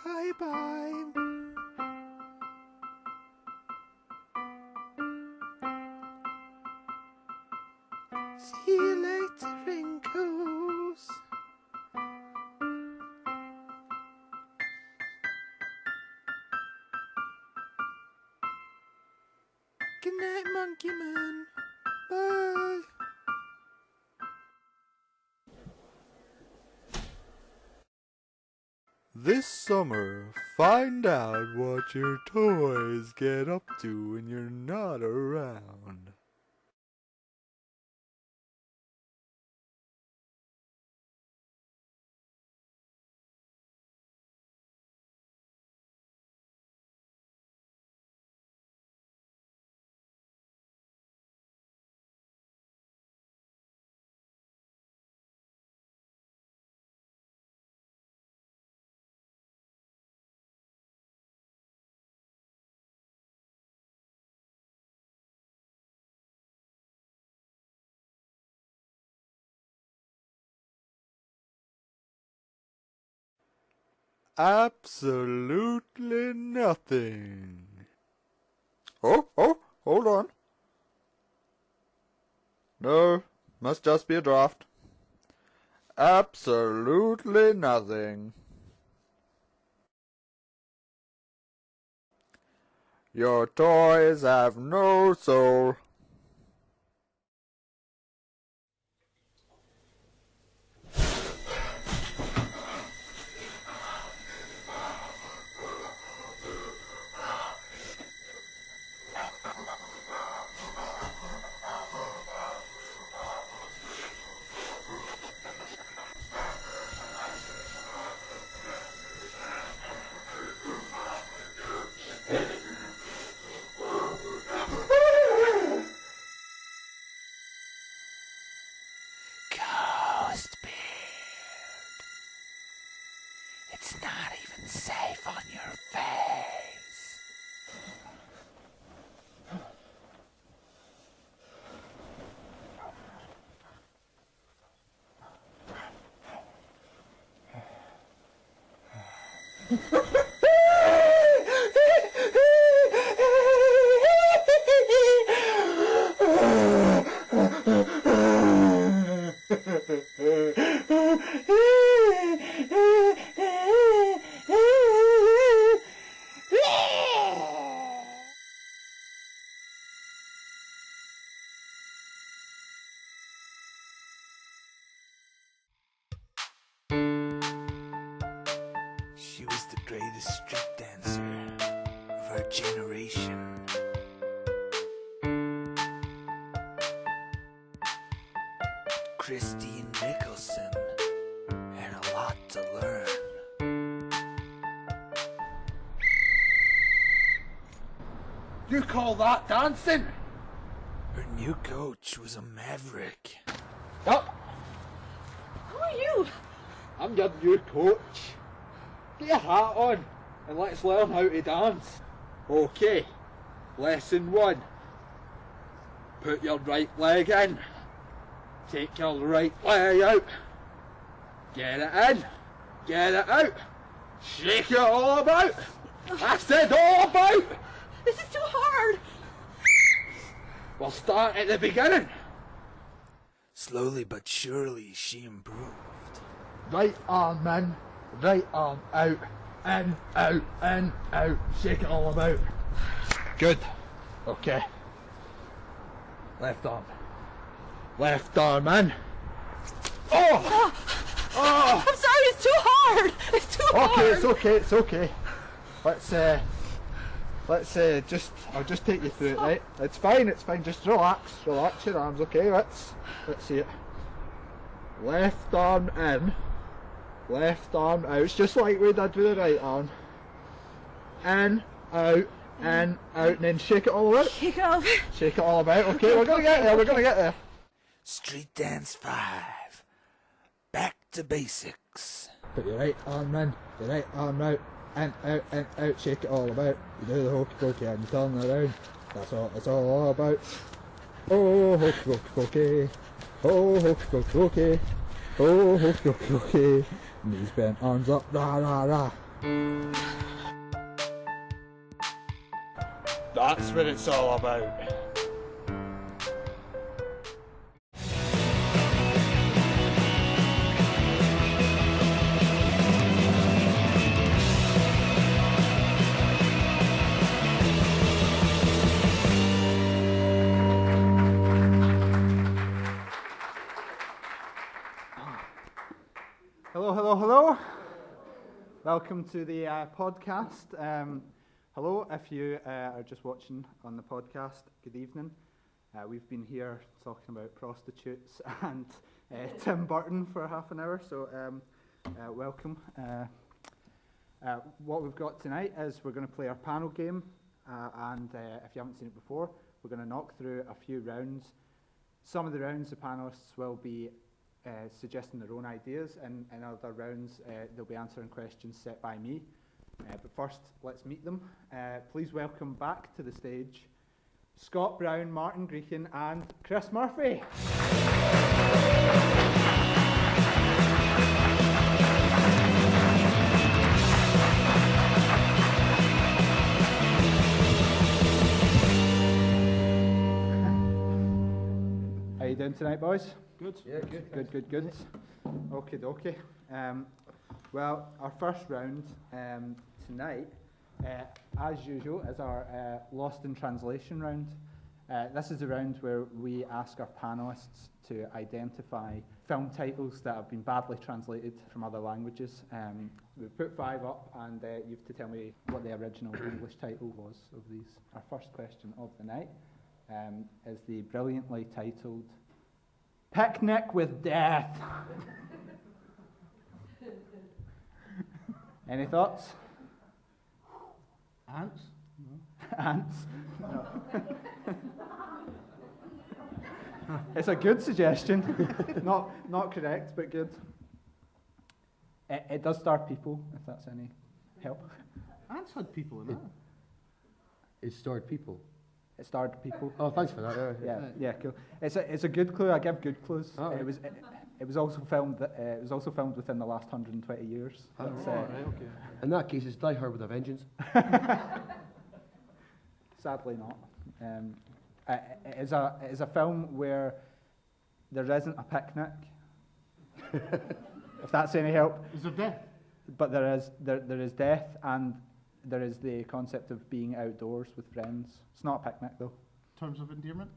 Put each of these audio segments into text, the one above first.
Bye-bye. See you later, wrinkles. Good night, Monkey Man. Bye. This summer, find out what your toys get up to when you're not around. Absolutely nothing. Oh, hold on. No, must just be a draft. Absolutely nothing. Your toys have no soul. It's not even safe on your face. She was the greatest street dancer of her generation. Christine Nicholson had a lot to learn. You call that dancing? Her new coach was a maverick. Yup. Who are you? I'm your new coach. Get your hat on and let's learn how to dance. Okay, lesson 1. Put your right leg in. Take your right leg out. Get it in. Get it out. Shake it all about. I said all about. This is too hard. We'll start at the beginning. Slowly but surely she improved. Right arm in, right arm out, in, out, shake it all about. Good. Okay. Left arm. Left arm in. Oh! Oh! I'm sorry, it's too hard. It's too hard. Okay, it's okay, it's okay. I'll just take you through it, right? It's fine, just relax your arms, okay? Let's see it. Left arm in, left arm out. It's just like we did with the right arm. In, out, and then shake it all about. Shake it all. Shake it all about, okay? We're gonna get there, Street Dance 5. Back to basics. Put your right arm in, your right arm out, in, out, shake it all about. You do the hokey pokey and you turn around. That's what it's all about. Oh, hokey pokey, oh, hokey pokey, oh, hokey pokey. Knees bent, arms up, rah rah rah. That's what it's all about. Hello. Welcome to the podcast. Hello, if you are just watching on the podcast, good evening. We've been here talking about prostitutes and Tim Burton for half an hour, so welcome. What we've got tonight is we're going to play our panel game, and if you haven't seen it before, we're going to knock through a few rounds. Some of the rounds the panellists will be suggesting their own ideas, and in other rounds they'll be answering questions set by me. But first, let's meet them. Please welcome back to the stage Scott Brown, Martin Greechan and Chris Murphy. How you doing tonight, boys? Good. Yeah, good. Okie dokie. Well, our first round tonight, as usual, is our Lost in Translation round. This is the round where we ask our panellists to identify film titles that have been badly translated from other languages. We've put 5 up, and you have to tell me what the original English title was of these. Our first question of the night is the brilliantly titled Picnic with Death. Any thoughts? Ants? No. Ants? No. It's a good suggestion. Not correct, but good. It does star people, if that's any help. Ants had people in it. It starred people. It starred people. Oh, thanks for that. Yeah, cool. It's a good clue. I give good clues. Oh, right. It was also filmed. It was also filmed within the last 120 years. Right, okay. In that case, it's Die Hard with a Vengeance. Sadly not. It is a film where there isn't a picnic. If that's any help. Is there death? But there is death, and there is the concept of being outdoors with friends. It's not a picnic though. Terms of endearment?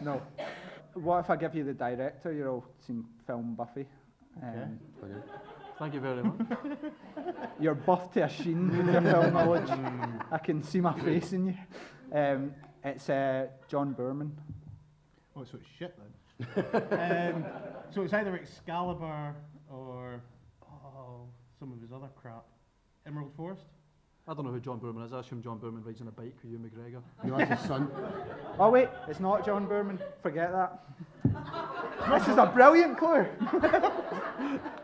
No. What if I give you the director? You're all seen film Buffy. Okay. Thank you very much. You're buff to a sheen with your film knowledge. I can see my face in you. It's John Boorman. Oh, so it's shit then. So it's either Excalibur or some of his other crap. Emerald Forest? I don't know who John Boorman is. I assume John Boorman rides on a bike with Ewan McGregor. No, that's his son. Oh wait, it's not John Boorman. Forget that. This is a brilliant clue.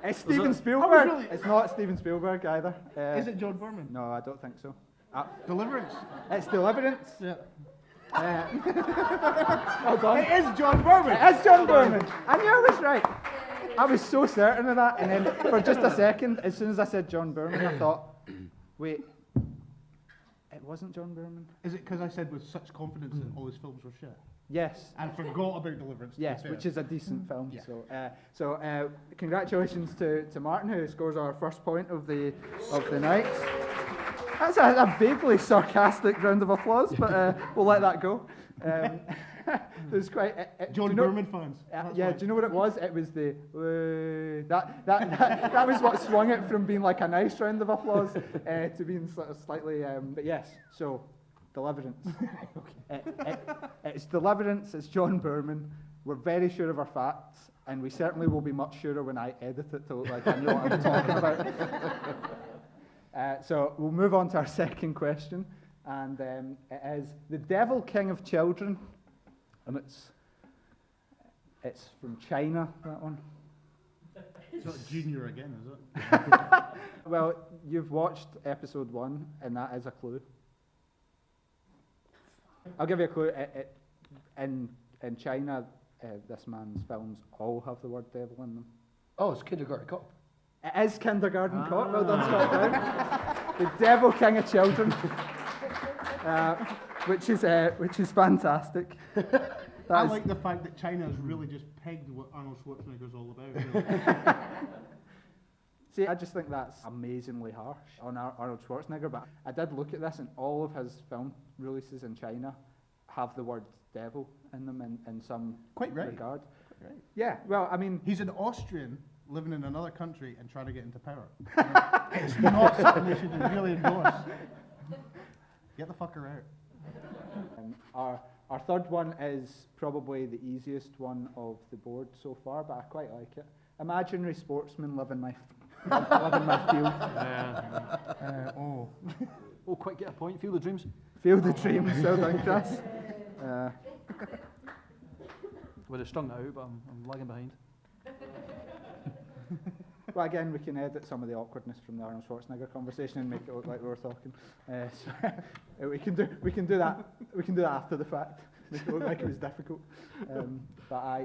It's Steven Spielberg. Really? It's not Steven Spielberg either. Is it John Boorman? No, I don't think so. Deliverance? It's Deliverance. Yeah. Well done. It is John Boorman! It is John Boorman. I knew I was right. I was so certain of that, and then for just a second, as soon as I said John Boorman, I thought, wait, it wasn't John Boorman? Is it because I said with such confidence that all his films were shit? Yes. And forgot about Deliverance. Yes, which is a decent film. Yeah. So congratulations to Martin, who scores our first point of the night. That's a vaguely sarcastic round of applause, but we'll let that go. It was quite. John Boorman fans. Yeah, do you know what it was? It was the that was what swung it from being like a nice round of applause to being sort of slightly. But yes, so Deliverance. It's Deliverance. It's John Boorman. We're very sure of our facts, and we certainly will be much surer when I edit it to look like I know what I'm talking about. So we'll move on to our second question, and it is the Devil King of Children, and it's It's from China, that one. It's not Junior again, is it? Well, you've watched episode 1, and that is a clue. I'll give you a clue. In China, this man's films all have the word devil in them. Oh, it's Kindergarten Cop. It is Kindergarten Cop. Well done, Scott Brown. The Devil King of Children, which is fantastic. I like the fact that China has really just pegged what Arnold Schwarzenegger's all about. Really. See, I just think that's amazingly harsh on Arnold Schwarzenegger, but I did look at this, and all of his film releases in China have the word devil in them in some Quite right. regard. Quite right. Yeah, well, I mean... He's an Austrian living in another country and trying to get into power. It's not something we should really endorse. Get the fucker out. Our third one is probably the easiest one of the board so far, but I quite like it. Imaginary sportsman living my field. Yeah. Oh. Oh, quick, get a point. Feel the dreams. Field of dreams, well done, Chris. Would have strung that out, but I'm lagging behind. Well, again, we can edit some of the awkwardness from the Arnold Schwarzenegger conversation and make it look like we were talking. So we can do that. We can do that after the fact. Make it look like it was difficult.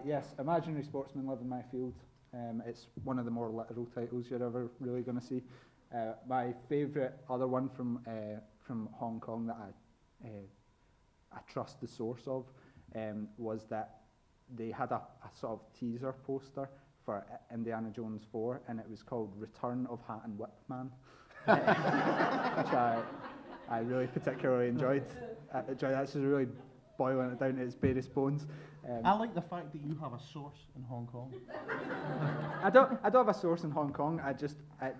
Yes, imaginary sportsman living my field. It's one of the more literal titles you're ever really going to see. My favourite other one from Hong Kong that I trust the source of was that they had a sort of teaser poster for Indiana Jones 4, and it was called Return of Hat and Whip Man, which I really particularly enjoyed. That's just really boiling it down to its barest bones. I like the fact that you have a source in Hong Kong. I don't have a source in Hong Kong.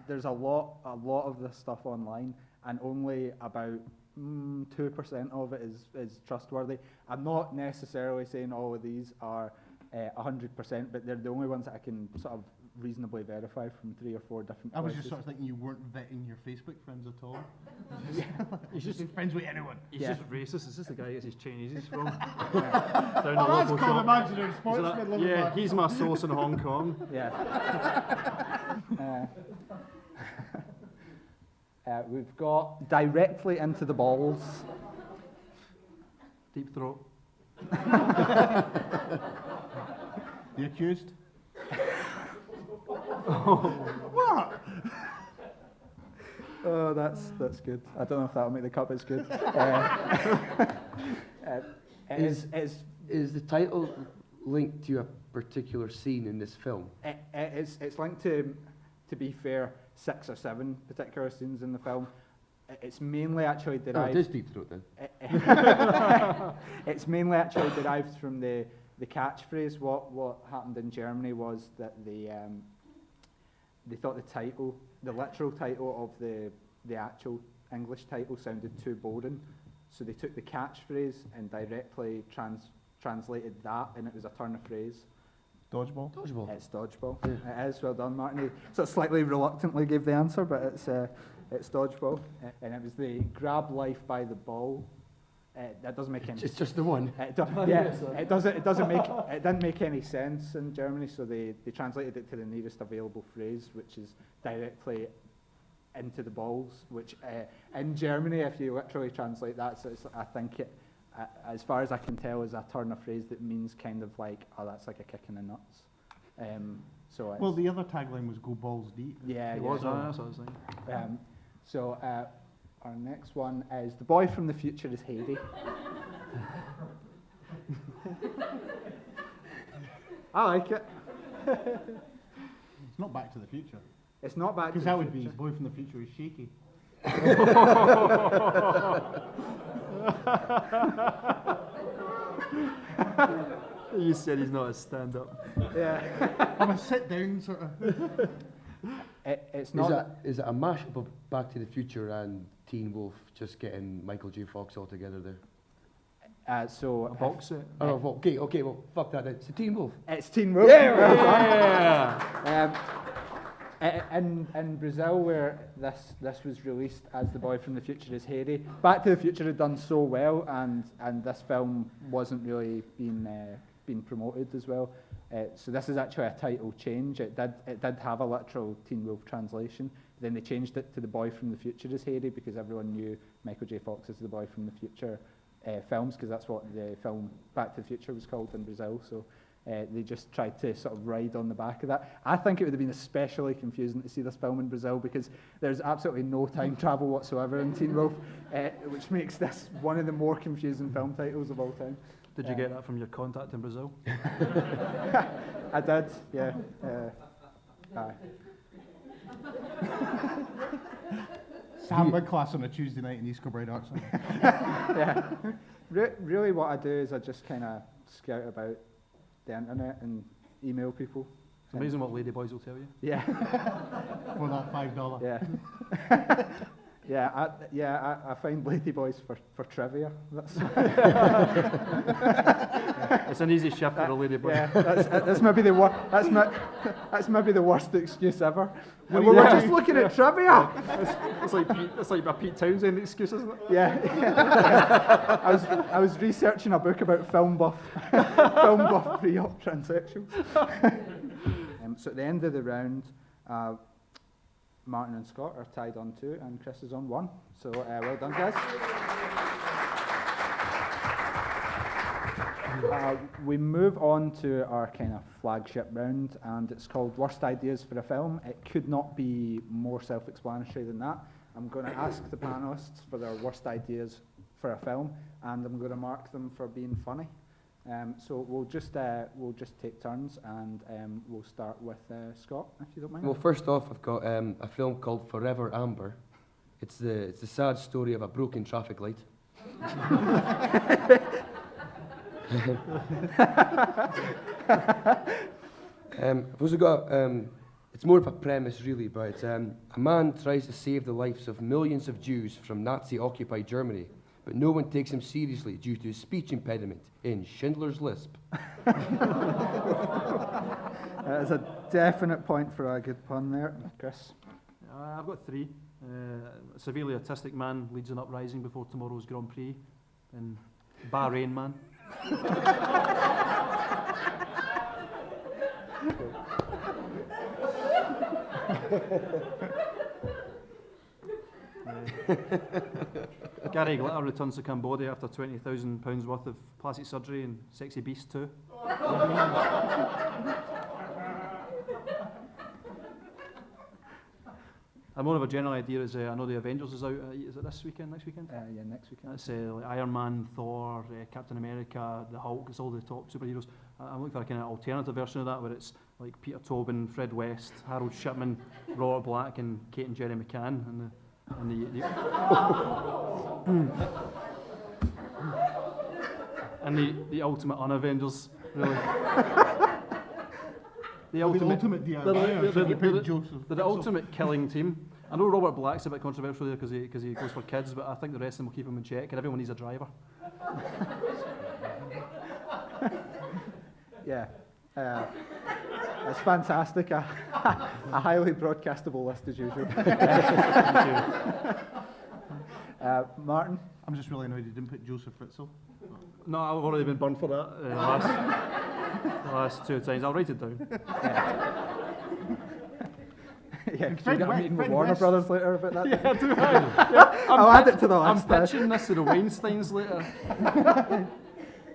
There's a lot of this stuff online, and only about 2% of it is trustworthy. I'm not necessarily saying all of these are 100%, but they're the only ones that I can sort of reasonably verify from 3 or 4 different I was places. just sort of thinking you weren't vetting your Facebook friends at all. He's just friends with anyone. He's Yeah. just racist. Is this the guy who gets his Chinese from? Down the Oh, that's local called shop. imaginary Is sportsman that- living yeah, my- he's my source in Hong Kong. Yeah. We've got directly into the balls. Deep throat. The accused. Oh, that's good. I don't know if that'll make the cut, but it's good. Is the title linked to a particular scene in this film? It's linked to be fair, 6 or 7 particular scenes in the film. It's mainly actually Oh, it derived. is Deep Throat then. It's mainly actually derived from the catchphrase. What happened in Germany was that they thought the literal title of the actual English title sounded too boring, so they took the catchphrase and directly translated that, and it was a turn of phrase. Dodgeball. Dodgeball. It's dodgeball. Yeah. It is, well done, Martin. He sort of slightly reluctantly gave the answer, but it's dodgeball. And it was the grab life by the ball. That doesn't make any It's just the one. It didn't make any sense in Germany, so they translated it to the nearest available phrase, which is directly into the balls, which in Germany, if you literally translate that, so I think it, as far as I can tell, is a turn of phrase that means kind of like, oh, that's like a kick in the nuts. So it's, Well, the other tagline was "Go balls deep." yeah, It yeah. was, that's what I was thinking. So our next one is The Boy from the Future is Hairy. I like it. It's not Back to the Future. It's not bad. Because that would be Boy from the Future is shaky. You said he's not a stand-up. Yeah. I'm a sit-down sort of. It's not. Is it a mashup of Back to the Future and Teen Wolf, just getting Michael J. Fox all together there? So A box set. Oh, well, okay, well, fuck that then. It's a Teen Wolf. it's Teen Wolf. Yeah. In Brazil, where this was released as The Boy from the Future is Hairy, Back to the Future had done so well, and this film wasn't really being been promoted as well. So this is actually a title change. It did have a literal Teen Wolf translation. Then they changed it to The Boy from the Future is Harry because everyone knew Michael J. Fox as the Boy from the Future films, because that's what the film Back to the Future was called in Brazil. So they just tried to sort of ride on the back of that. I think it would have been especially confusing to see this film in Brazil because there's absolutely no time travel whatsoever in Teen Wolf, which makes this one of the more confusing film titles of all time. Did you get that from your contact in Brazil? I did, yeah. Aye. Samba class on a Tuesday night in East Kilbride Arts Centre. Yeah. Really what I do is I just kind of scout about the internet and email people. It's amazing what ladyboys will tell you. Yeah. For that $5. Yeah. I find ladyboys for trivia. That's It's an easy shift for a ladyboy. yeah. That's maybe that's maybe the worst excuse ever. We were just looking at trivia. It's like a Pete Townsend excuse, isn't it? Yeah. I was researching a book about film buff pre-op transsexuals. So at the end of the round, Martin and Scott are tied on 2, and Chris is on 1. So well done, guys. We move on to our kind of flagship round, and it's called Worst Ideas for a Film. It could not be more self-explanatory than that. I'm going to ask the panelists for their worst ideas for a film, and I'm going to mark them for being funny. So we'll just take turns, and we'll start with Scott, if you don't mind. Well, first off, I've got a film called Forever Amber. It's the sad story of a broken traffic light. I've also got, it's more of a premise really, but it's, a man tries to save the lives of millions of Jews from Nazi-occupied Germany, but no one takes him seriously due to his speech impediment in Schindler's Lisp. That's a definite point for a good pun there, Chris. I've got 3. A severely autistic man leads an uprising before tomorrow's Grand Prix, and Bahrain Man. Gary Glitter returns to Cambodia after £20,000 worth of plastic surgery and Sexy Beast 2. And more of a general idea is I know the Avengers is out. Is it this weekend? Next weekend? Yeah, next weekend. That's like Iron Man, Thor, Captain America, the Hulk. It's all the top superheroes. I'm looking for a kind of alternative version of that where it's like Peter Tobin, Fred West, Harold Shipman, Robert Black, and Kate and Jerry McCann, and the ultimate un-Avengers, really. The ultimate DIY. The ultimate killing team. I know Robert Black's a bit controversial there because he goes for kids, but I think the rest of them will keep him in check, and everyone needs a driver. Yeah, that's fantastic. A highly broadcastable list as usual. Martin? I'm just really annoyed you didn't put Joseph Fritzl. No, I've already been burned for that the last 2 times. I'll write it down. Yeah, because you got a meeting with Warner Brothers later about that. Yeah, do I? I'll add it to the I'm list. pitching this to the Weinsteins later.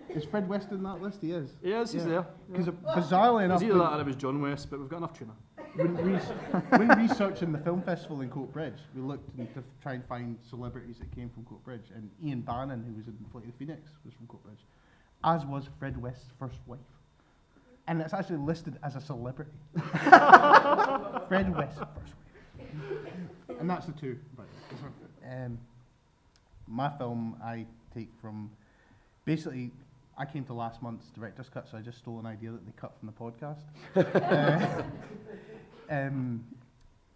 Is Fred West in that list? He is. He is, he's there. Because bizarrely enough, It's either that or it was John West, but we've got enough tuna. when researching the film festival in Coatbridge, we looked to try and find celebrities that came from Coatbridge, and Ian Bannon, who was in Flight of the Phoenix, was from Coatbridge, as was Fred West's first wife. And it's actually listed as a celebrity. Fred West's first wife. And that's the 2. My film I take from, basically, I came to last month's director's cut, so I just stole an idea that they cut from the podcast.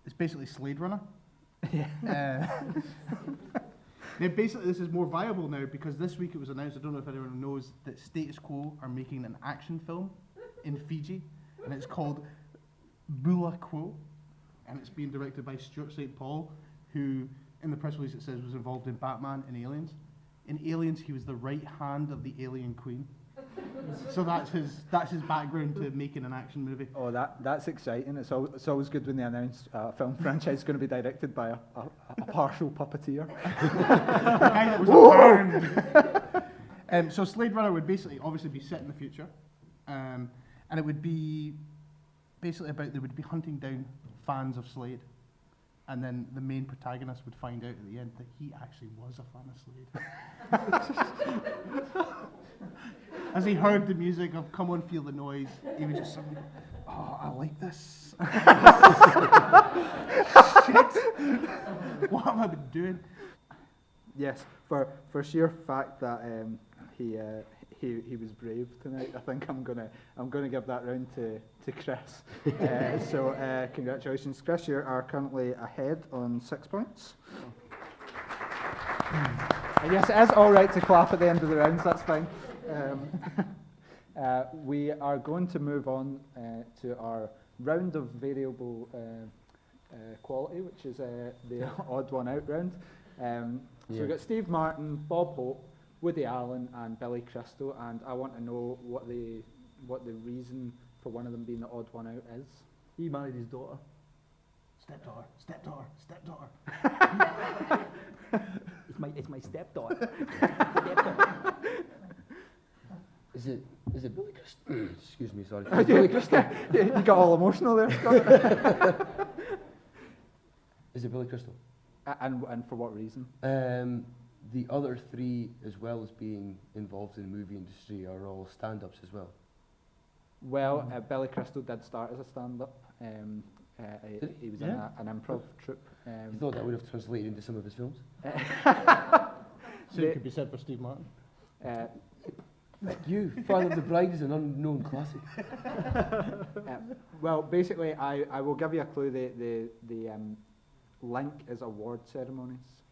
It's basically Slade Runner. Basically, this is more viable now because this week it was announced, I don't know if anyone knows, that Status Quo are making an action film in Fiji, and it's called Bula Quo, and it's being directed by Stuart St. Paul, who, in the press release it says, was involved in Batman and Aliens. In Aliens, he was the right hand of the Alien Queen. So that's his background to making an action movie. Oh, that's exciting. It's always good when they announce a film franchise is going to be directed by a partial puppeteer. The guy that was around. So Slade Runner would basically, obviously, be set in the future, and it would be basically about they would be hunting down fans of Slade, and then the main protagonist would find out at the end that he actually was a fan of Slade. As he heard the music of "Come On, Feel the Noise," he would just suddenly go, "Oh, I like this." Shit. What have I been doing? Yes, for sheer fact that he was brave tonight, I think I'm gonna give that round to Chris. So congratulations, Chris. You are currently ahead on 6 points. I guess it is all right to clap at the end of the rounds. That's fine. We are going to move on to our round of variable quality, which is the odd one out round. So we've got Steve Martin, Bob Hope, Woody Allen, and Billy Crystal, and I want to know what the reason for one of them being the odd one out is. He married his daughter. Stepdaughter, stepdaughter, stepdaughter. It's my stepdaughter. Is it Billy Crystal? Excuse me, sorry. Is it Billy Crystal? You got all emotional there, Scott. Is it Billy Crystal? And for what reason? The other three, as well as being involved in the movie industry, are all stand-ups as well. Well, Billy Crystal did start as a stand-up. He was in an improv troupe. You thought that would have translated into some of his films? So it could be said for Steve Martin. Like you, Father of the Bride is an unknown classic. Well, basically, I will give you a clue. The link is award ceremonies.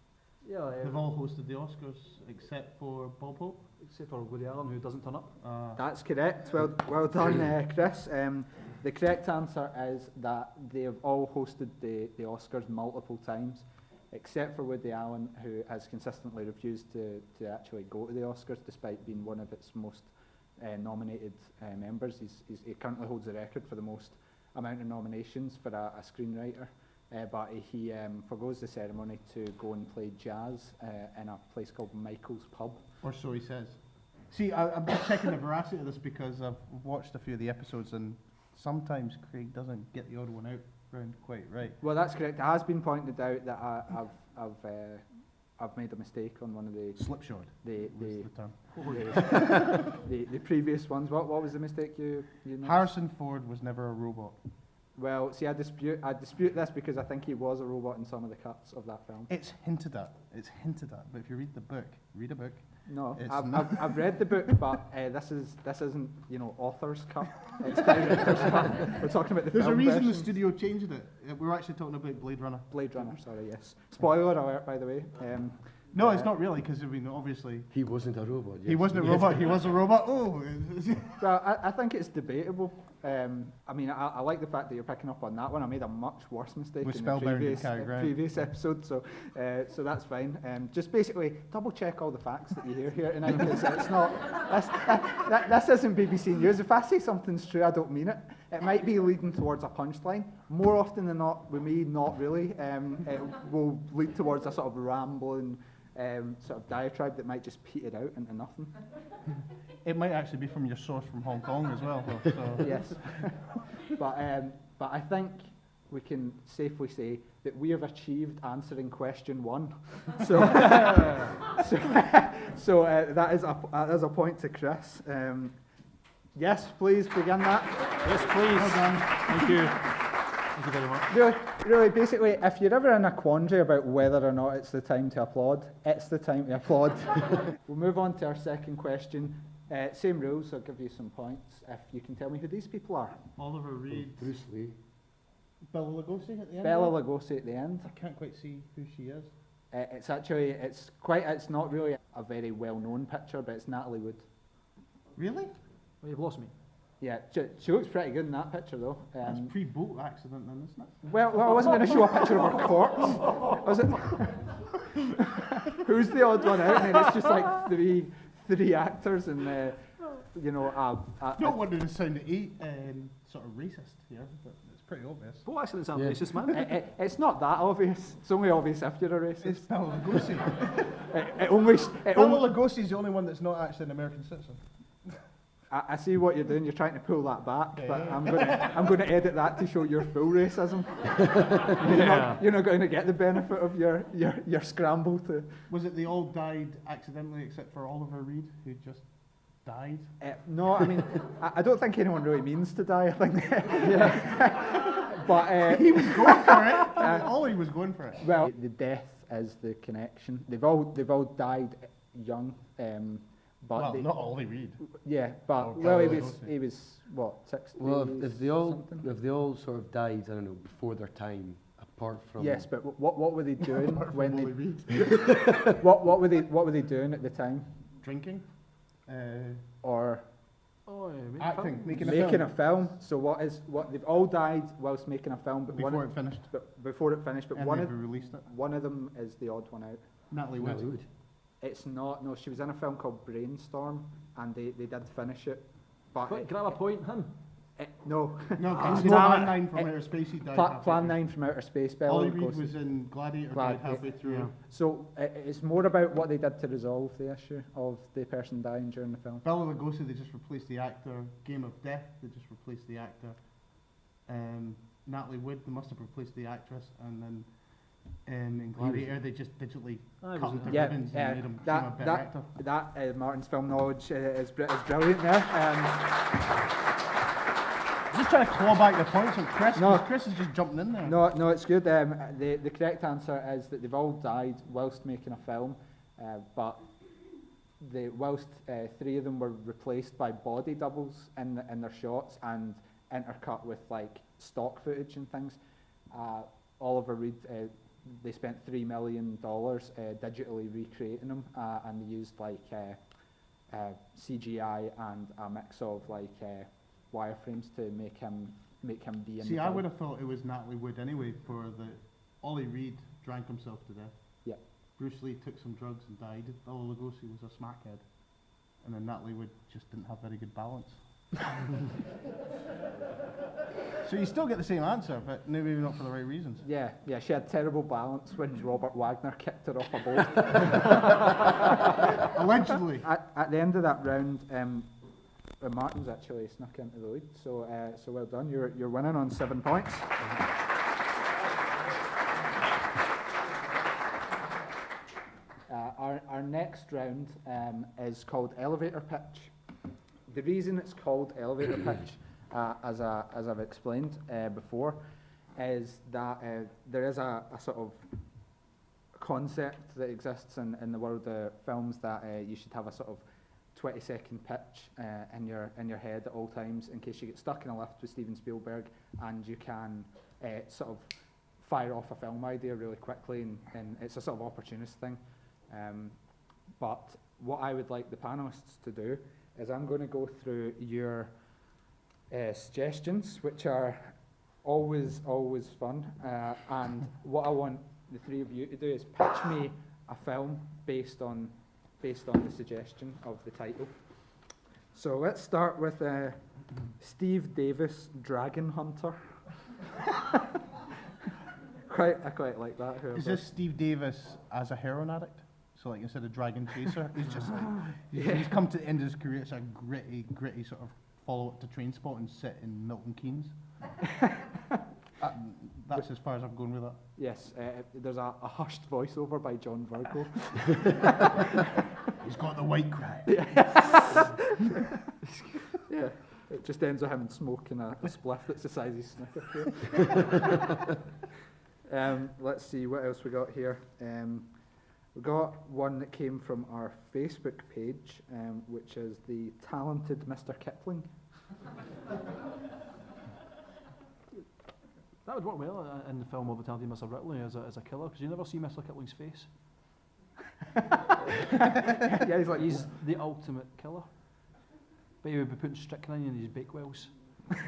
Yeah, They've all hosted the Oscars except for Bob Hope. except for Woody Allen, who doesn't turn up. That's correct. Well done, Chris. The correct answer is that they have all hosted the Oscars multiple times, except for Woody Allen, who has consistently refused to actually go to the Oscars, despite being one of its most nominated members. He currently holds the record for the most amount of nominations for a screenwriter, but he forgoes the ceremony to go and play jazz in a place called Michael's Pub. Or so he says. See, I'm just checking the veracity of this because I've watched a few of the episodes and sometimes Craig doesn't get the odd one out round quite right. Well, that's correct. It has been pointed out that I've made a mistake on one of the Slipshod the term. the previous ones. What was the mistake you noticed? Harrison Ford was never a robot. Well, see, I dispute this because I think he was a robot in some of the cuts of that film. It's hinted at. But if you read a book. No, It's I've read the book, but this isn't author's cut. It's director's cut. We're talking about the There's a film reason version. the studio changed it. We were actually talking about Blade Runner. Blade Runner, sorry, yes. Spoiler alert, by the way. No, it's not really, because obviously He wasn't a robot. Yes. he wasn't a robot. He was a robot. Oh, Well, I think it's debatable. I like the fact that you're picking up on that one. I made a much worse mistake With in the Spellbound and Cary Grant. previous episode, so that's fine. Just basically double check all the facts that you hear here tonight, because it's not. This isn't BBC News. If I say something's true, I don't mean it. It might be leading towards a punchline. More often than not, with me, not really. It will lead towards a sort of rambling sort of diatribe that might just peter out into nothing. it might actually be from your source from Hong Kong as well. So. Yes, but I think we can safely say that we have achieved answering question 1. So that is a point to Chris. Yes, please begin that. Yes, please. Well done. Thank you. Thank you very much. Really, basically, if you're ever in a quandary about whether or not it's the time to applaud, it's the time to applaud. We'll move on to our second question. Same rules, I'll give you some points if you can tell me who these people are. Oliver Reed. Bruce Lee. Bela Lugosi at the end. Bela Lugosi at the end. I can't quite see who she is. It's not really a very well-known picture, but it's Natalie Wood. Really? Well, you've lost me. Yeah, she looks pretty good in that picture, though. That's pre-boat accident then, isn't it? Well, I wasn't going to show a picture of her corpse. Was it? Who's the odd one out? And then it's just like three actors, and you know, Not wanting to sound sort of racist here, but it's pretty obvious. What accidents aren't Yeah. racist, man? it's not that obvious. It's only obvious if you're a It's racist. Bela Lugosi. Only Bela Lugosi's the only one that's not actually an American citizen. I see what you're doing. You're trying to pull that back, but Yeah. I'm going to edit that to show your full racism. You're not going to get the benefit of your scramble to. Was it they all died accidentally except for Oliver Reed, who just died? No, I mean, I don't think anyone really means to die. I think. But He was going for it. Ollie was going for it. well, the death is the connection. They've all died young. But Well, they, not Ollie Reed. yeah, but Or well, Bela Lugosi. he was what 60. Well, if they all something? sort of died, I don't know, before their time, apart from Yes, but what were they doing Apart from when Ollie they Reed. what were they doing at the time? Drinking. Or Oh, yeah, Acting. Making making a a film. So what they've all died whilst making a film, but film. Before it finished. before it finished. But And one never of released it. them is the odd one out. Natalie Wood. Natalie Wood. It's not. No, she was in a film called Brainstorm, and they did finish it. But Quick, can I have a point? Him? no. No, Ah, it's damn Plan it. 9 from It- Outer Space. He died. Plan halfway 9 from Outer Space. through. Bela Ollie Reed Lugosi. was in Gladiator. Glad- Died halfway through. yeah. So it's more about what they did to resolve the issue of the person dying during the film. Bela Lugosi, they just replaced the actor. Game of Death, they just replaced the actor. Natalie Wood, they must have replaced the actress, and then in Gladiator, they just digitally Ah, he cut was him to in Yeah, ribbons and made him a that better actor. Martin's film knowledge is brilliant there. Just trying to claw back the points from Chris. No. 'Cause Chris is just jumping in there. No, it's good. The correct answer is that they've all died whilst making a film, but whilst 3 of them were replaced by body doubles in their shots and intercut with like stock footage and things. Oliver Reed, they spent $3 million digitally recreating them, and they used like CGI and a mix of like wireframes to make him be in See, the I film. would have thought it was Natalie Wood anyway. For the Ollie Reed drank himself to death. Yeah. Bruce Lee took some drugs and died. Bela Lugosi was a smackhead, and then Natalie Wood just didn't have very good balance. So you still get the same answer, but maybe not for the right reasons. Yeah, she had terrible balance when Robert Wagner kicked her off a boat. Allegedly. At the end of that round, Martin's actually snuck into the lead, so well done. You're winning on 7 points. Our next round is called Elevator Pitch. The reason it's called Elevator Pitch, as I've explained before, is that there is a sort of concept that exists in the world of films that you should have a sort of 20-second pitch in your head at all times in case you get stuck in a lift with Steven Spielberg, and you can sort of fire off a film idea really quickly, and it's a sort of opportunist thing. But what I would like the panelists to do is I'm going to go through your suggestions, which are always fun, and what I want the 3 of you to do is pitch me a film based on the suggestion of the title. So let's start with Steve Davis, Dragon Hunter. I quite like that. Is this Steve Davis as a heroin addict? So like instead of Dragon Chaser, he's just like, he's come to the end of his career. It's a gritty sort of follow-up to Trainspot and sit in Milton Keynes. That's as far as I'm going with that. Yes, there's a hushed voiceover by John Virgo. He's got the white crack. Yeah, it just ends with him smoking a spliff that's the size of his Snicker. Let's see what else we got here. We got one that came from our Facebook page, which is the talented Mr. Kipling. That would work well in the film of the talented Mr. Ripley as a killer, because you never see Mr. Kipling's face. Yeah, he's like He's the ultimate killer. But he would be putting strychnine in his bakewells.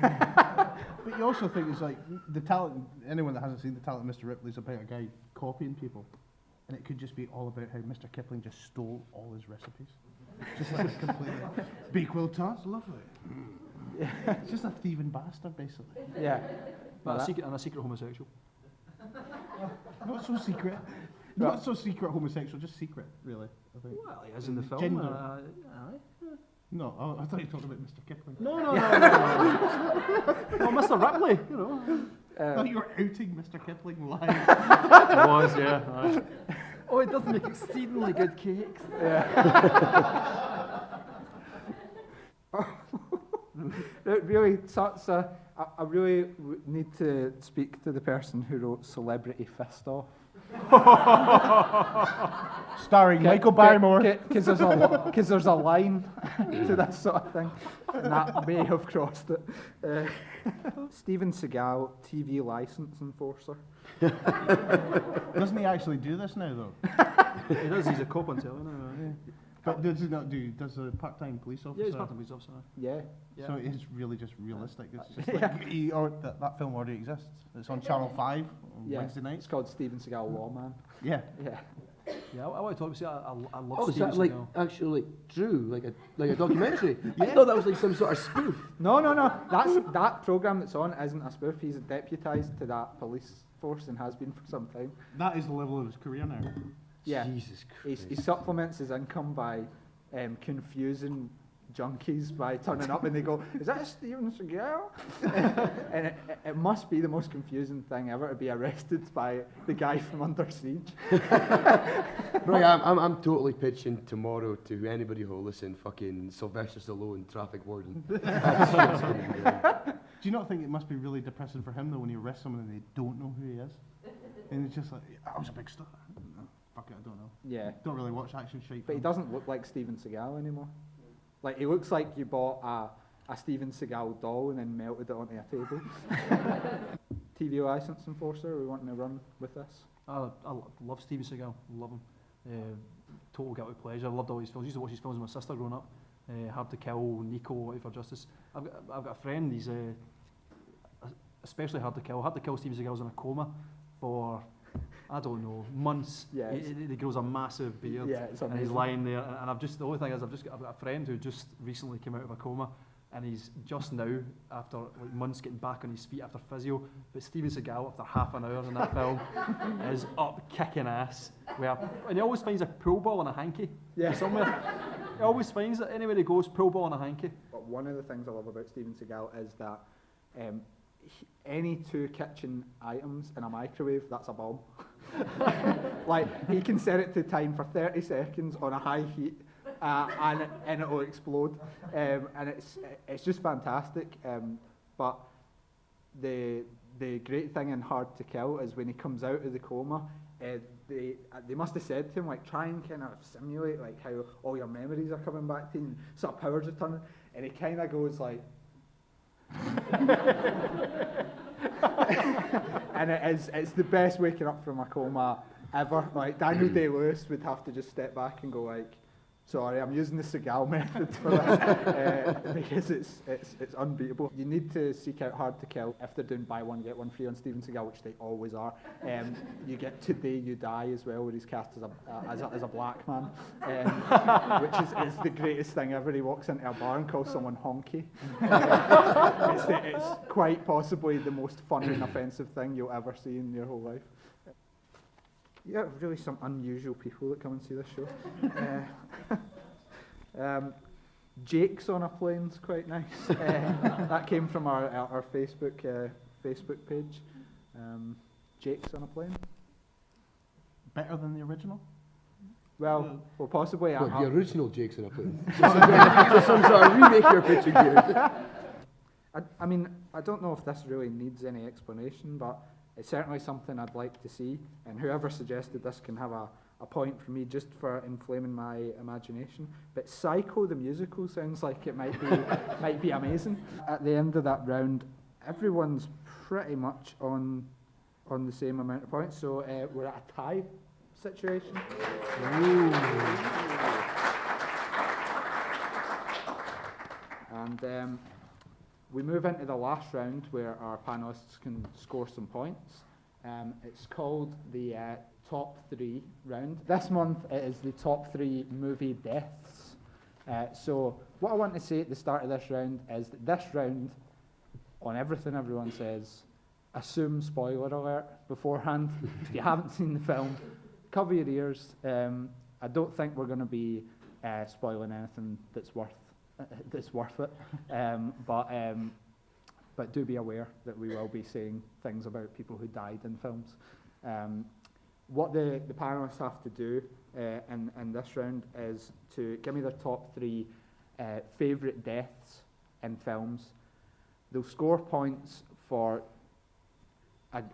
But you also think it's like the talent. Anyone that hasn't seen the talent of Mr. Ripley is about a guy copying people, and it could just be all about how Mr. Kipling just stole all his recipes. Just like completely. Bakewell tarts, lovely. It's just a thieving bastard, basically. Yeah. But a secret homosexual. Not so secret. Not so secret homosexual, just secret, really. I think. Well, he is in the film. Gender. No, I thought you talked about Mr. Kipling. No. Oh, Mr. Ripley, you know. I thought you were outing Mr. Kipling live. He was, yeah. Aye. Oh, he does make exceedingly good cakes. It really, I really need to speak to the person who wrote Celebrity Fist Off. Starring Michael Barrymore. Because there's a line to this sort of thing, and that may have crossed it. Steven Seagal, TV license enforcer. Doesn't he actually do this now, though? He does, he's a cop on telly now. But does he not do, does a part-time police officer? Yeah, he's part of police officer. Yeah. Yeah. So it's really just realistic. It's just like, that film already exists. It's on Channel 5 on Wednesday It's nights. called Steven Seagal Lawman. Yeah. Yeah. Yeah, I want to talk about. I love Oh, is Steven that like Seagal. actually like true, like a documentary? I thought that was like some sort of spoof. No. That program that's on isn't a spoof. He's deputised to that police force and has been for some time. That is the level of his career now. Yeah. Jesus Christ. He supplements his income by confusing junkies by turning up and they go, "Is that Steven Seagal?" And it must be the most confusing thing ever to be arrested by the guy from Under Siege. Right, I'm totally pitching tomorrow to anybody who'll listen. Fucking Sylvester Stallone, traffic warden. That shit's gonna be great. Do you not think it must be really depressing for him though when he arrests someone and they don't know who he is? And it's just like, I was a big star. Fuck it, I don't know. Yeah. Don't really watch action shit. But he doesn't look like Steven Seagal anymore. Like, he looks like you bought a Steven Seagal doll and then melted it onto a table. TV license enforcer, are we wanting to run with this? I love Steven Seagal. Love him. Total guilty pleasure. I loved all his films. I used to watch his films with my sister growing up. Hard to Kill, Nico, Out for Justice. I've got a friend. He's especially Hard to Kill. Hard to Kill. Steven Seagal's in a coma for, I don't know, months. Yeah, he grows a massive beard, yeah, it's and he's amazing. lying there. And the only thing is, I've got a friend who just recently came out of a coma, and he's just now, after like months, getting back on his feet after physio. But Steven Seagal, after half an hour in that film, is up kicking ass. And he always finds a pool ball and a hanky somewhere. He always finds it anywhere he goes, pool ball and a hanky. But one of the things I love about Steven Seagal is that any 2 kitchen items in a microwave, that's a bomb. Like, he can set it to time for 30 seconds on a high heat, and it will explode. And it's just fantastic. But the great thing in Hard to Kill is when he comes out of the coma, they must have said to him, like, try and kind of simulate like how all your memories are coming back to you and sort of powers returning, and he kind of goes like and it's the best waking up from a coma ever. Like, Daniel Day-Lewis would have to just step back and go like, sorry, I'm using the Seagal method for this, because it's unbeatable. You need to seek out Hard to Kill if they're doing buy one get one free on Steven Seagal, which they always are. You get Today You Die as well, where he's cast as a black man, which is the greatest thing ever. He walks into a bar and calls someone honky. It's quite possibly the most funny and offensive thing you'll ever see in your whole life. Yeah, really some unusual people that come and see this show. Jake's on a Plane's quite nice. That came from our Facebook page. Jake's on a Plane. Better than the original? Well, possibly. What, the original Jake's on a Plane? Just some sort of remake you're pitching here. I mean, I don't know if this really needs any explanation, but it's certainly something I'd like to see, and whoever suggested this can have a point for me just for inflaming my imagination. But Psycho the musical sounds like it might be amazing. At the end of that round, everyone's pretty much on the same amount of points, so we're at a tie situation. Ooh. And we move into the last round where our panellists can score some points. It's called the top 3 round. This month it is the top 3 movie deaths. So what I want to say at the start of this round is that this round, on everything everyone says, assume spoiler alert beforehand. If you haven't seen the film, cover your ears. I don't think we're going to be spoiling anything that's worth it. But do be aware that we will be saying things about people who died in films. What the panellists have to do in this round is to give me their top 3 favourite deaths in films. They'll score points for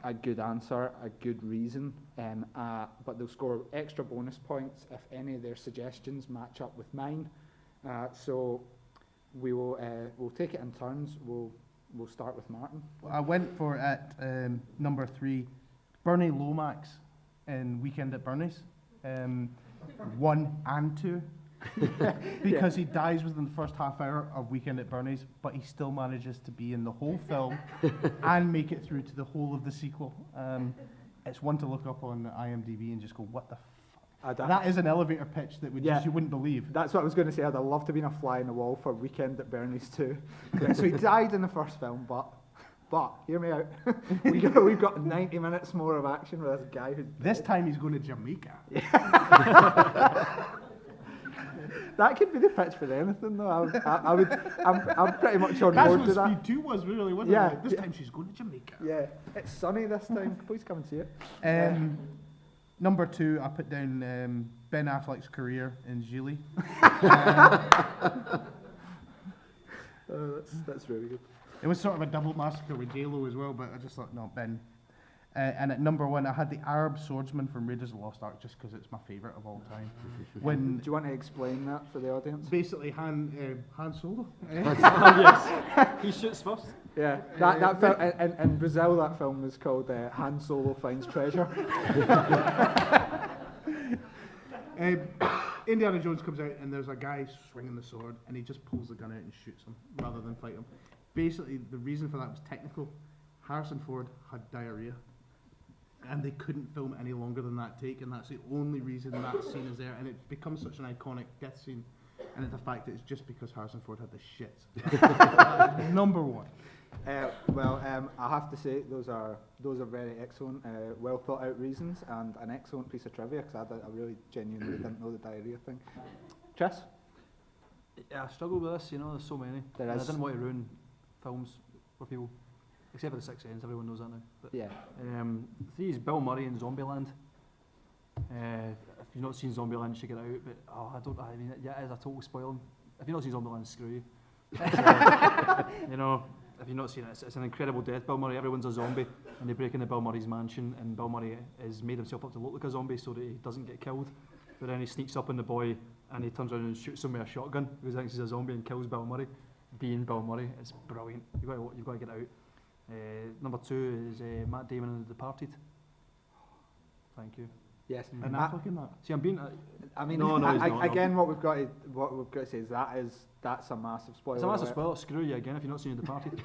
a good answer, a good reason, but they'll score extra bonus points if any of their suggestions match up with mine. So we'll take it in turns. We'll start with Martin. I went for at number 3, Bernie Lomax in Weekend at Bernie's, 1 and 2, because he dies within the first half hour of Weekend at Bernie's, but he still manages to be in the whole film and make it through to the whole of the sequel. It's one to look up on IMDb and just go, what the fuck? That is an elevator pitch that you wouldn't believe. That's what I was going to say. I'd love to be a fly in the wall for Weekend at Bernie's too. So he died in the first film, but hear me out. We've got 90 minutes more of action with this guy who. This time he's going to Jamaica. That could be the pitch for anything, though. I'm pretty much on That's board what with that. Speed 2 was, really, wasn't Yeah, it? This time she's going to Jamaica. Yeah, it's sunny this time. Please come and see it. Number 2, I put down Ben Affleck's career in Gigli. That's really good. It was sort of a double massacre with J-Lo as well, but I just thought, no, Ben. And at number 1, I had the Arab swordsman from Raiders of the Lost Ark, just because it's my favourite of all time. Do you want to explain that for the audience? Basically, Han Solo. Yes. He shoots first. Yeah, that film, in Brazil, that film was called Han Solo Finds Treasure. Indiana Jones comes out and there's a guy swinging the sword and he just pulls the gun out and shoots him rather than fight him. Basically, the reason for that was technical. Harrison Ford had diarrhea and they couldn't film it any longer than that take, and that's the only reason that scene is there, and it becomes such an iconic death scene. And the fact that it's just because Harrison Ford had the shits. Number 1. I have to say those are very excellent, well thought out reasons, and an excellent piece of trivia, because I really genuinely didn't know the diarrhea thing. Tris? Yeah, I struggle with this. There's so many. There I is. didn't want to ruin films for people, except for the Sixth Sense. Everyone knows that now. But, Yeah. 3 is Bill Murray in Zombieland. If you've not seen Zombieland, check it out. But it is a total spoiler. If you've not seen Zombieland, screw you. If you've not seen it, it's an incredible death. Bill Murray, everyone's a zombie, and they break into Bill Murray's mansion, and Bill Murray has made himself up to look like a zombie so that he doesn't get killed. But then he sneaks up on the boy, and he turns around and shoots him with a shotgun because he thinks he's a zombie and kills Bill Murray. Being Bill Murray, it's brilliant. You've got to get it out. Number 2 is Matt Damon in The Departed. Thank you. Yes. And Affleck in that. See, I'm being. I mean, No, he's not. again, what we've got to say is that's a massive spoiler. It's a massive alert. spoiler. Screw you again if you've not seen The Departed.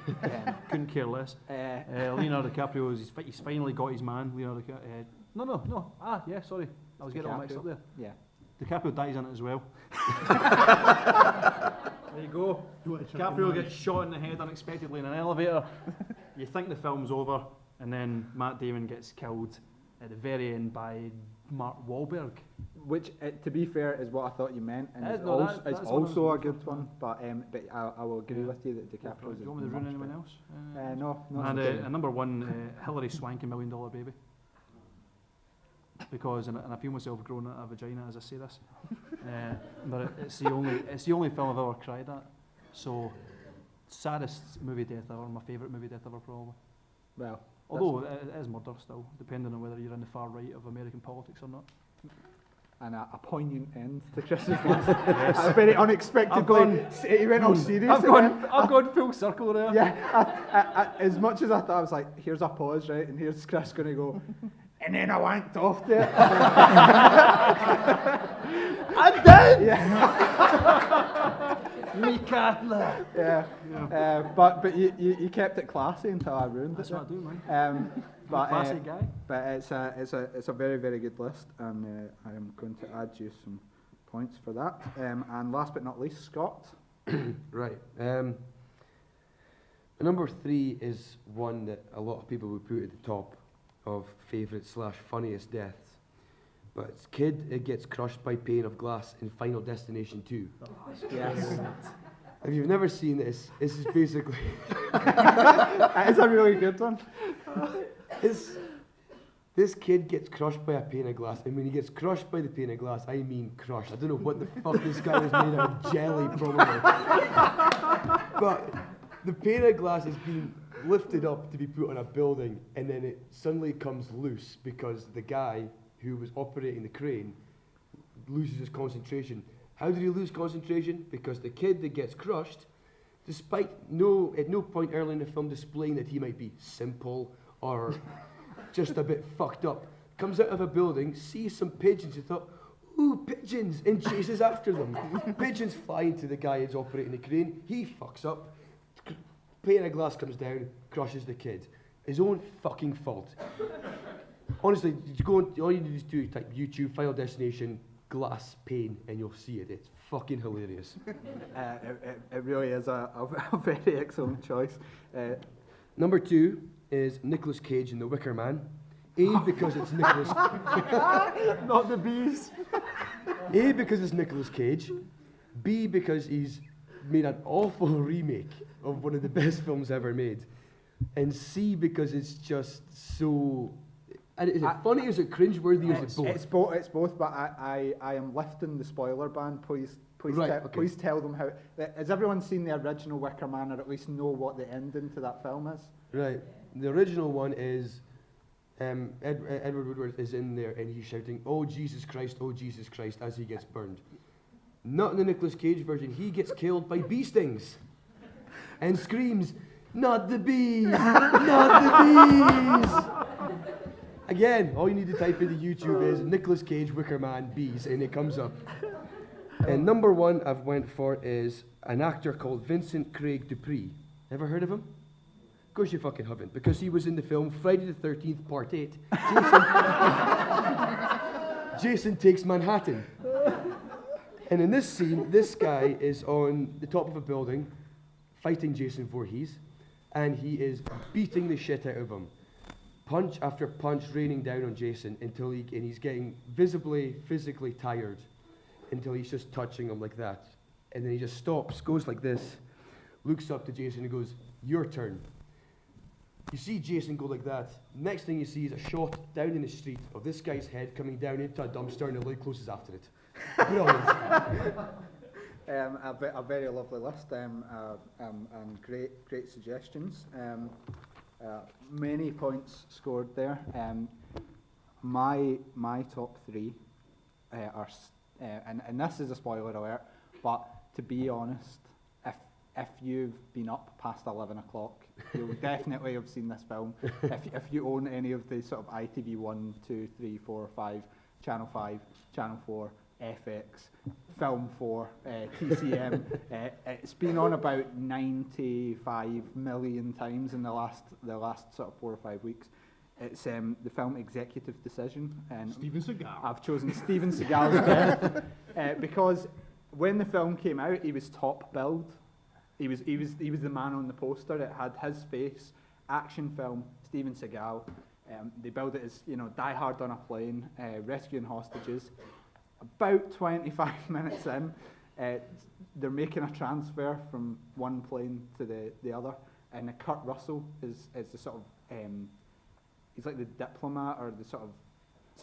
Couldn't care less. Uh, Leonardo DiCaprio, he's finally got his man. Leonardo DiCaprio. No. Yeah, sorry. I was getting all mixed up there. Yeah. DiCaprio dies in it as well. There you go. DiCaprio gets shot in the head unexpectedly in an elevator. You think the film's over, and then Matt Damon gets killed at the very end by Mark Wahlberg. Which, to be fair, is what I thought you meant, and it's no, also, that's it's what I was also a looking good for. one. But I will agree with you that Do DiCaprio is. you want me to ruin anyone else? No. And it's okay. at number 1, Hilary Swank in $1 Million Baby. Because and I feel myself growing a vagina as I say this, but it's the only film I've ever cried at. So, saddest movie death ever, my favourite movie death ever probably. Well, Although it is murder still, depending on whether you're in the far right of American politics or not. and a poignant end to Chris's list. A very unexpectedly, he went all serious. I've gone full circle there. Yeah, as much as I thought, I was like, here's a pause, right, and here's Chris going to go, and then I wanked off to it. I did! Yeah. Yeah. But you kept it classy until I ruined That's it. what I do, man. Classy guy. But it's a very, very good list, and I am going to add you some points for that. And last but not least, Scott. Right. Number 3 is one that a lot of people would put at the top of favourite/funniest deaths. But it's kid that gets crushed by pane of glass in Final Destination 2. Yes. If you've never seen this, this is basically... That is a really good one. This kid gets crushed by a pane of glass, and when he gets crushed by the pane of glass, I mean crushed. I don't know what the fuck this guy was made out of jelly, probably. But the pane of glass is being lifted up to be put on a building, and then it suddenly comes loose because the guy who was operating the crane loses his concentration. How did he lose concentration? Because the kid that gets crushed, despite at no point early in the film displaying that he might be simple or just a bit fucked up, comes out of a building, sees some pigeons, he thought, ooh, pigeons, and chases after them. Pigeons fly into the guy who's operating the crane, he fucks up, pane of glass comes down, crushes the kid. His own fucking fault. Honestly, all you need to do is type YouTube, Final Destination, glass pane, and you'll see it. It's fucking hilarious. It really is a very excellent choice. Number 2 is Nicolas Cage in The Wicker Man. A, because it's Nicolas... Not the bees. A, because it's Nicolas Cage. B, because he's made an awful remake of one of the best films ever made. And C, because it's just so... And is it funny, is it cringeworthy, or is it both? It's both, but I am lifting the spoiler ban. Please tell them how... Has everyone seen the original Wicker Man, or at least know what the ending to that film is? Right. The original one is Edward Woodward is in there and he's shouting, oh Jesus Christ, as he gets burned. Not in the Nicolas Cage version. He gets killed by bee stings and screams, not the bees, not the bees. Again, all you need to type into YouTube is Nicolas Cage, Wicker Man, bees, and it comes up. And number 1 I've went for is an actor called Vincent Craig Dupree. Ever heard of him? Of course you fucking haven't, because he was in the film Friday the 13th Part 8. Jason Takes Manhattan. And in this scene, this guy is on the top of a building fighting Jason Voorhees, and he is beating the shit out of him. Punch after punch raining down on Jason until he's getting visibly, physically tired until he's just touching him like that. And then he just stops, goes like this, looks up to Jason and goes, your turn. You see Jason go like that. Next thing you see is a shot down in the street of this guy's head coming down into a dumpster and the lid closes after it. Brilliant. A very lovely list and great suggestions. Many points scored there. My top 3 are, and this is a spoiler alert, but to be honest, if you've been up past 11 o'clock, you'll definitely have seen this film. If you own any of the sort of ITV 1, 2, 3, 4, 5, Channel 5, Channel 4, FX, Film 4, TCM, it's been on about 95 million times in the last sort of 4 or 5 weeks. It's the film Executive Decision, and Steven Seagal. I've chosen Steven Seagal's death because when the film came out, he was top billed. He was the man on the poster. It had his face, action film, Steven Seagal. They billed it as, Die Hard on a plane, rescuing hostages. About 25 minutes in, they're making a transfer from one plane to the other, and Kurt Russell is the sort of he's like the diplomat or the sort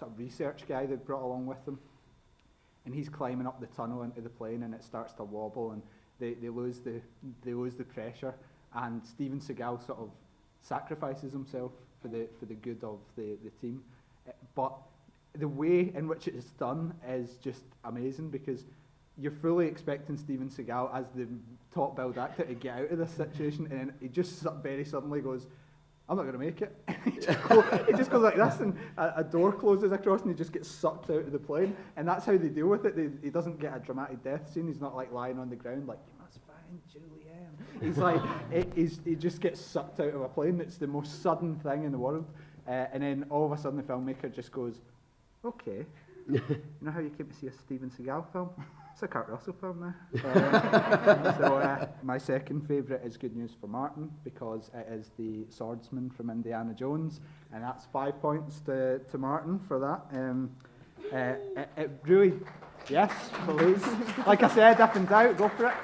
of research guy they brought along with them, and he's climbing up the tunnel into the plane, and it starts to wobble, and they lose the pressure, and Steven Seagal sort of sacrifices himself for the good of the team, but the way in which it is done is just amazing, because you're fully expecting Steven Seagal as the top billed actor to get out of this situation, and then he just very suddenly goes, I'm not going to make it. He just goes like this, and a door closes across, and he just gets sucked out of the plane, and that's how they deal with it. He doesn't get a dramatic death scene. He's not like lying on the ground like, you must find Julianne. He's like, he just gets sucked out of a plane. It's the most sudden thing in the world, and then all of a sudden the filmmaker just goes, okay, You know how you came to see a Steven Seagal film? It's a Kurt Russell film now. My second favourite is Good News for Martin, because it is the swordsman from Indiana Jones, and that's 5 points to Martin for that. It really, yes, please. Like I said, up and down, go for it.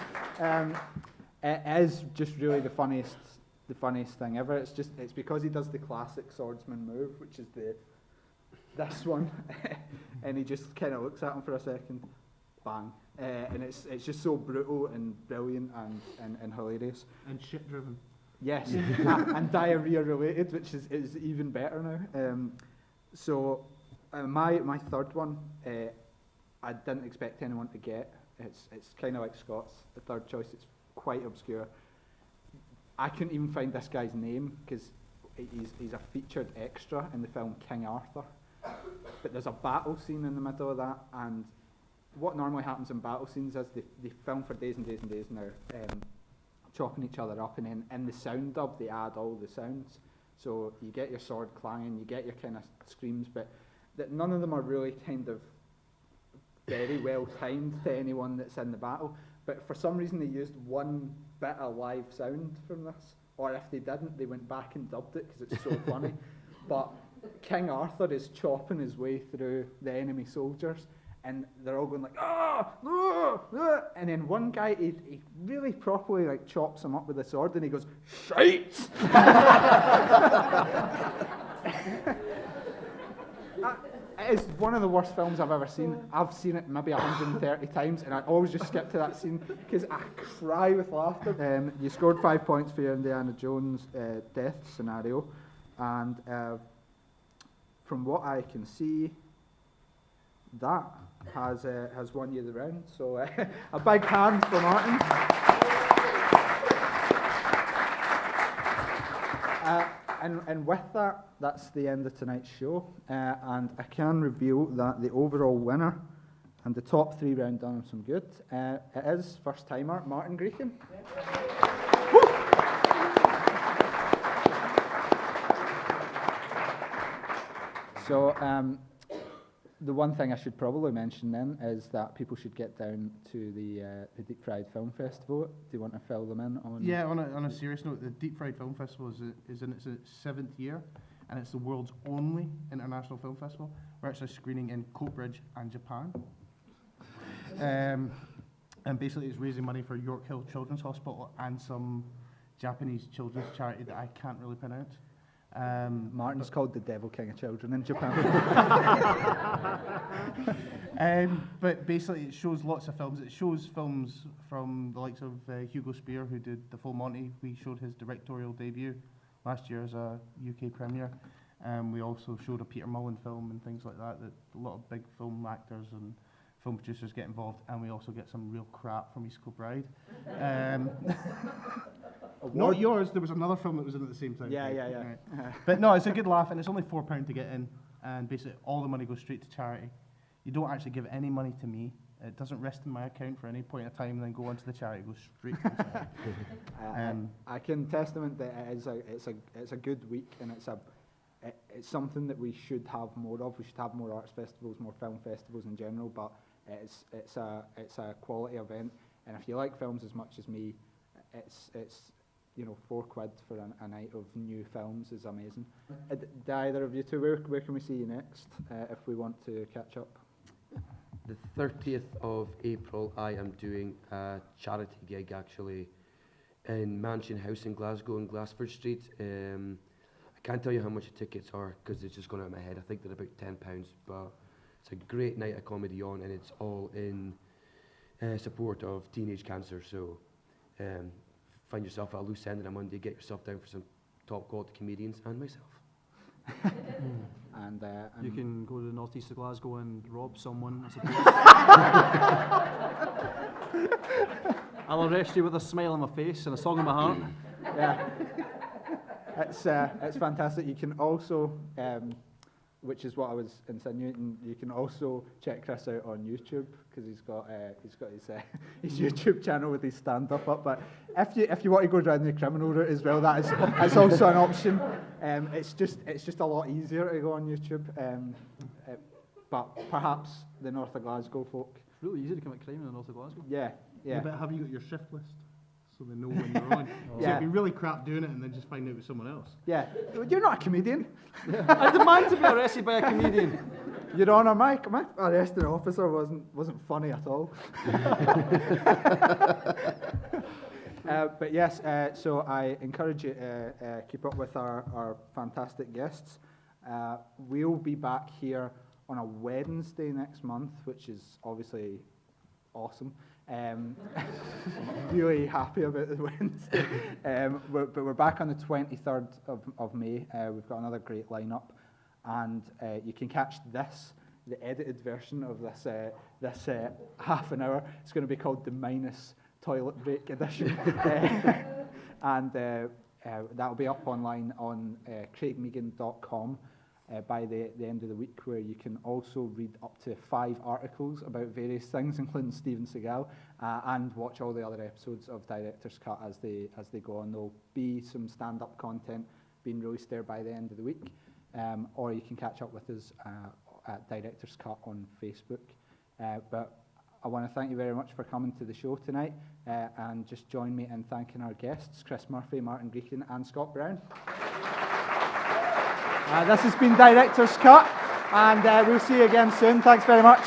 It is just really the funniest thing ever. It's because he does the classic swordsman move, which is this one, and he just kind of looks at him for a second, bang, and it's just so brutal and brilliant and hilarious. And shit driven. Yes, and diarrhea related, which is even better now. My third one, I didn't expect anyone to get. It's kind of like Scott's the third choice. It's quite obscure. I couldn't even find this guy's name because he's a featured extra in the film King Arthur. But there's a battle scene in the middle of that, and what normally happens in battle scenes is they film for days and days and days now, chopping each other up, and then in the sound dub they add all the sounds. So you get your sword clanging, you get your kind of screams, but none of them are really kind of very well timed to anyone that's in the battle. But for some reason they used one bit of live sound from this, or if they didn't, they went back and dubbed it because it's so funny. But King Arthur is chopping his way through the enemy soldiers, and they're all going like, ah, ah, ah. And then one guy, he really properly like chops him up with a sword, and he goes, shite! It is one of the worst films I've ever seen. I've seen it maybe 130 times, and I always just skip to that scene because I cry with laughter. You scored 5 points for your Indiana Jones death scenario, and from what I can see, that has won you the round. So a big hand for Martin. And with that, that's the end of tonight's show. And I can reveal that the overall winner and the top three round done some good. It is first timer Martin Greechan. So the one thing I should probably mention then is that people should get down to the Deep Fried Film Festival. Do you want to fill them in on? Yeah, on a serious note, the Deep Fried Film Festival is in its 7th year, and it's the world's only international film festival. We're actually screening in Coatbridge and Japan. And basically it's raising money for York Hill Children's Hospital and some Japanese children's charity that I can't really pronounce. Martin's called the Devil King of Children in Japan. But basically it shows lots of films. It shows films from the likes of Hugo Spear, who did The Full Monty. We showed his directorial debut last year as a UK premiere. We also showed a Peter Mullen film and things like that a lot of big film actors and film producers get involved, and we also get some real crap from East Kilbride. Not yours, there was another film that was in at the same time. Yeah. Right. But no, it's a good laugh, and it's only £4 to get in, and basically all the money goes straight to charity. You don't actually give any money to me. It doesn't rest in my account for any point of time and then go onto the charity. It goes straight to the charity. I can testament that it's a good week, and it's something that we should have more of. We should have more arts festivals, more film festivals in general, but it's a quality event, and if you like films as much as me, it's £4 for a night of new films is amazing. Do either of you two, where can we see you next if we want to catch up? The 30th of April, I am doing a charity gig actually in Mansion House in Glasgow on Glassford Street. I can't tell you how much the tickets are because it's just gone out of my head. I think they're about £10, but it's a great night of comedy on, and it's all in support of teenage cancer. So find yourself at a loose end on a Monday, get yourself down for some top quality comedians and myself. And you can go to the northeast of Glasgow and rob someone, I suppose. I'll arrest you with a smile on my face and a song in my heart. Yeah, it's fantastic. You can also, which is what I was insinuating, you can also check Chris out on YouTube because he's got his YouTube channel with his stand-up up. But if you want to go down the criminal route as well, that's also an option. It's just a lot easier to go on YouTube. but perhaps the north of Glasgow folk. It's really easy to commit crime in the north of Glasgow. Yeah, yeah. But have you got your shift list? So they know when you're on. So Yeah. it'd be really crap doing it and then just find out it was someone else. Yeah, you're not a comedian. I demand to be arrested by a comedian. Your Honour, my arresting officer wasn't funny at all. But yes, so I encourage you to keep up with our fantastic guests. We'll be back here on a Wednesday next month, which is obviously awesome. Really happy about the Wednesday. But we're back on the 23rd of May. We've got another great lineup, and you can catch the edited version of this half an hour. It's going to be called the minus toilet break edition, and that'll be up online on craigmeighan.com. By the end of the week, where you can also read up to 5 articles about various things, including Steven Seagal, and watch all the other episodes of Director's Cut as they go on. There'll be some stand-up content being released there by the end of the week, or you can catch up with us at Director's Cut on Facebook. But I want to thank you very much for coming to the show tonight, and just join me in thanking our guests, Chris Murphy, Martin Greechan, and Scott Brown. This has been Director's Cut, and we'll see you again soon. Thanks very much.